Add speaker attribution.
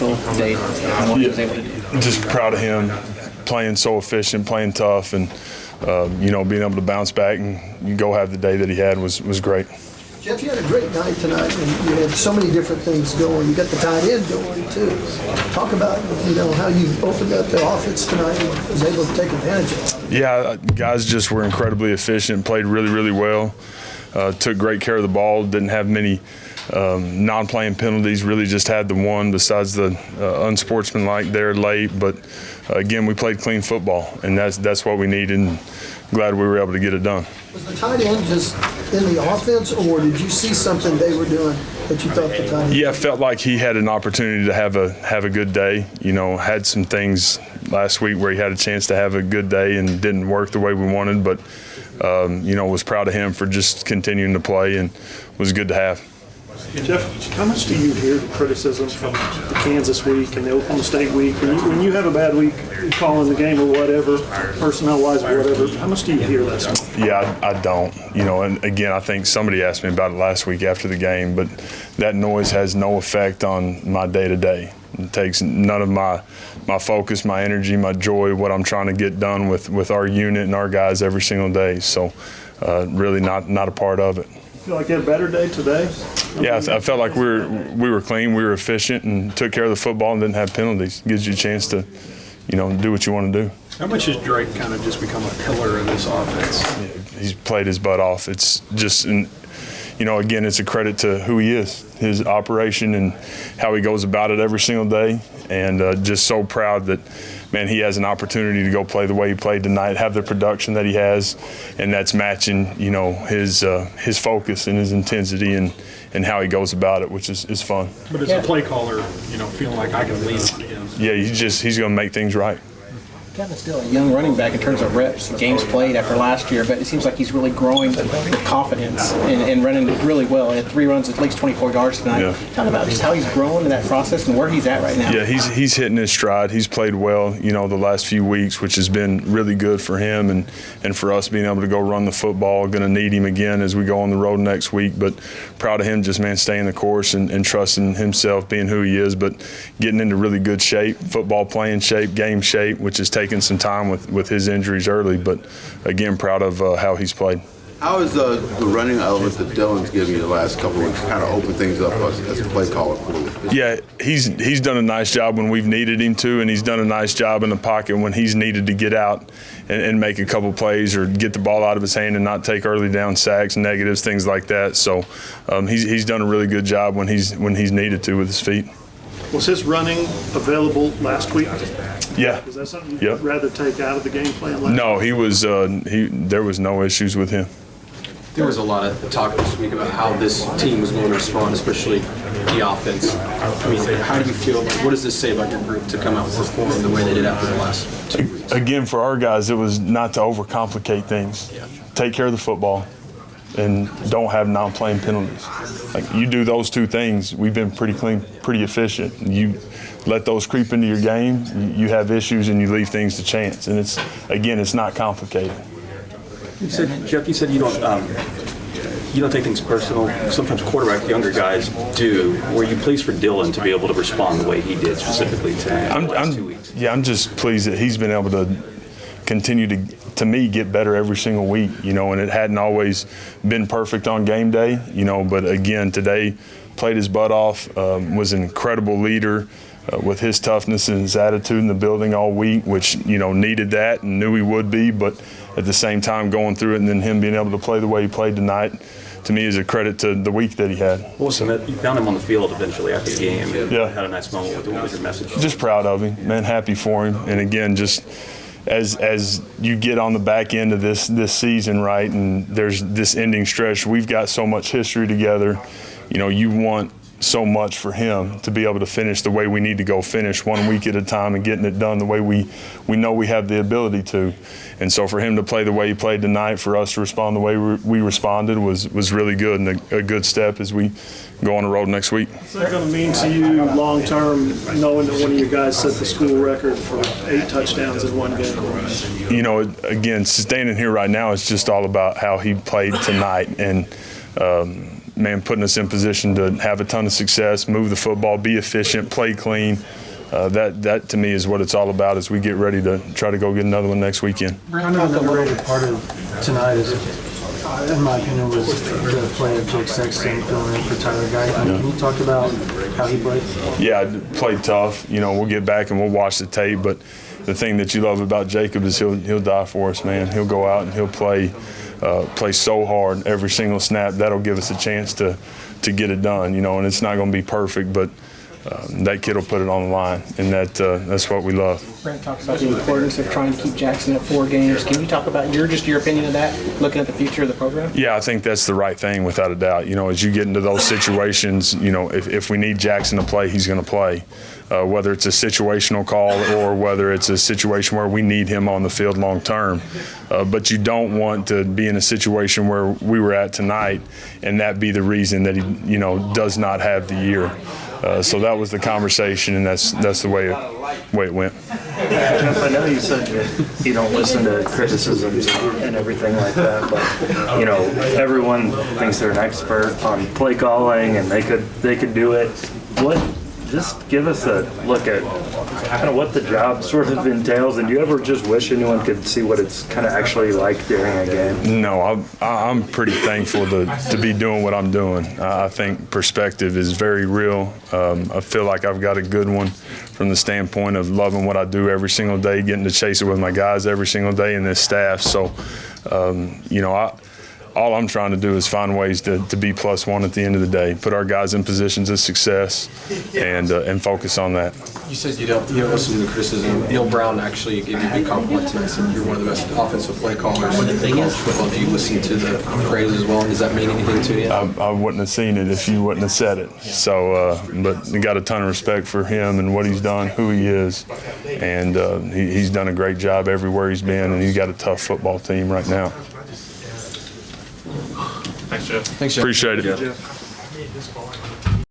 Speaker 1: special day and what he was able to do?
Speaker 2: Just proud of him, playing so efficient, playing tough, and being able to bounce back and go have the day that he had was great.
Speaker 3: Jeff, you had a great night tonight, and you had so many different things going. You got the tight end going too. Talk about how you opened up the offense tonight and was able to take advantage of it.
Speaker 2: Yeah, guys just were incredibly efficient, played really, really well. Took great care of the ball, didn't have many non-playing penalties, really just had the one besides the unsportsmanlike there late. But again, we played clean football, and that's what we needed, and glad we were able to get it done.
Speaker 3: Was the tight end just in the offense, or did you see something they were doing that you thought the tight end?
Speaker 2: Yeah, felt like he had an opportunity to have a good day. Had some things last week where he had a chance to have a good day and didn't work the way we wanted, but was proud of him for just continuing to play, and was good to have.
Speaker 4: Jeff, how much do you hear the criticism from the Kansas week and the Oklahoma State week? When you have a bad week calling the game or whatever, personnel-wise or whatever, how much do you hear that stuff?
Speaker 2: Yeah, I don't. And again, I think somebody asked me about it last week after the game, but that noise has no effect on my day-to-day. It takes none of my focus, my energy, my joy, what I'm trying to get done with our unit and our guys every single day. So really not a part of it.
Speaker 4: Feel like you had a better day today?
Speaker 2: Yeah, I felt like we were clean, we were efficient, and took care of the football and didn't have penalties. Gives you a chance to, do what you want to do.
Speaker 5: How much has Drake kind of just become a pillar in this offense?
Speaker 2: Yeah, he's played his butt off. It's just, again, it's a credit to who he is, his operation and how he goes about it every single day, and just so proud that, man, he has an opportunity to go play the way he played tonight, have the production that he has, and that's matching, his focus and his intensity and how he goes about it, which is fun.
Speaker 5: But as a play caller, feeling like I can lean on him.
Speaker 2: Yeah, he's going to make things right.
Speaker 1: Kevin's still a young running back in terms of reps and games played after last year, but it seems like he's really growing with confidence and running really well. He had 3 runs, at least 24 yards tonight. Yeah. Tell me about just how he's grown in that process and where he's at right now.
Speaker 2: Yeah, he's hitting his stride. He's played well, the last few weeks, which has been really good for him and for us being able to go run the football. Going to need him again as we go on the road next week, but proud of him just, man, staying the course and trusting himself, being who he is, but getting into really good shape, football playing shape, game shape, which is taking some time with his injuries early, but again, proud of how he's played.
Speaker 6: How is the running element that Dylan's given you the last couple of weeks kind of open things up as a play caller for you?
Speaker 2: Yeah, he's done a nice job when we've needed him to, and he's done a nice job in the pocket when he's needed to get out and make a couple plays or get the ball out of his hand and not take early down sacks, negatives, things like that. So he's done a really good job when he's needed to with his feet.
Speaker 4: Was his running available last week?
Speaker 2: Yeah.
Speaker 4: Is that something you'd rather take out of the game plan?
Speaker 2: No, he was. There was no issues with him.
Speaker 7: There was a lot of talk this week about how this team was going to respond, especially the offense. I mean, how do you feel? What does this say about your group to come out and perform the way they did after the last 2 weeks?
Speaker 2: Again, for our guys, it was not to overcomplicate things. Yeah. Take care of the football and don't have non-playing penalties. Like, you do those 2 things, we've been pretty clean, pretty efficient. You let those creep into your game, you have issues and you leave things to chance. And it's not complicated.
Speaker 8: Jeff, you said you don't take things personal. Sometimes younger guys do. Were you pleased for Dylan to be able to respond the way he did specifically to the last 2 weeks?
Speaker 2: Yeah, I'm just pleased that he's been able to continue to me, get better every single week, and it hadn't always been perfect on game day, but again, today played his butt off, was an incredible leader with his toughness and his attitude in the building all week, which, needed that and knew he would be, but at the same time going through it and then him being able to play the way he played tonight, to me, is a credit to the week that he had.
Speaker 8: Awesome. You found him on the field eventually after the game.
Speaker 2: Yeah.
Speaker 8: Had a nice moment with him. What was your message?
Speaker 2: Just proud of him, man, happy for him. And again, just as you get on the back end of this season, right, and there's this ending stretch, we've got so much history together. You want so much for him to be able to finish the way we need to go finish, 1 week at a time, and getting it done the way we know we have the ability to. And so for him to play the way he played tonight, for us to respond the way we responded was really good, and a good step as we go on the road next week.
Speaker 4: What's that going to mean to you long term, knowing that one of your guys set the school record for 8 touchdowns in one game?
Speaker 2: Again, standing here right now, it's just all about how he played tonight. And man, putting us in position to have a ton of success, move the football, be efficient, play clean. That to me is what it's all about as we get ready to try to go get another one next weekend.
Speaker 9: Kind of an underrated part of tonight is, in my opinion, was the play of Jake Sexton filling in for Tyler Guy. Can you talk about how he played?
Speaker 2: Yeah, played tough. We'll get back and we'll watch the tape, but the thing that you love about Jacob is he'll die for us, man. He'll go out and he'll play so hard every single snap. That'll give us a chance to get it done, and it's not going to be perfect, but that kid will put it on the line, and that's what we love.
Speaker 1: Brent talked about the importance of trying to keep Jackson at 4 games. Can you talk about your opinion of that, looking at the future of the program?
Speaker 2: Yeah, I think that's the right thing, without a doubt. As you get into those situations, if we need Jackson to play, he's going to play. Whether it's a situational call or whether it's a situation where we need him on the field long term. But you don't want to be in a situation where we were at tonight and that be the reason that he, does not have the year. So that was the conversation, and that's the way it went.
Speaker 10: Jeff, I know you said that you don't listen to criticisms and everything like that, but everyone thinks they're an expert on play calling and they could do it. Just give us a look at kind of what the job sort of entails, and do you ever just wish anyone could see what it's kind of actually like during a game?
Speaker 2: No, I'm pretty thankful to be doing what I'm doing. I think perspective is very real. I feel like I've got a good one from the standpoint of loving what I do every single day, getting to chase it with my guys every single day and this staff. So, all I'm trying to do is find ways to be +1 at the end of the day, put our guys in positions of success, and focus on that.
Speaker 7: You said you don't listen to the criticism. Neil Brown actually gave you a big compliment tonight. Said you're one of the best offensive play callers in college football. Do you listen to the praise as well? And does that mean anything to you?
Speaker 2: I wouldn't have seen it if you wouldn't have said it. So, but I got a ton of respect for him and what he's done, who he is, and he's done a great job everywhere he's been, and he's got a tough football team right now.
Speaker 5: Thanks, Jeff.
Speaker 2: Appreciate it.
Speaker 5: Jeff.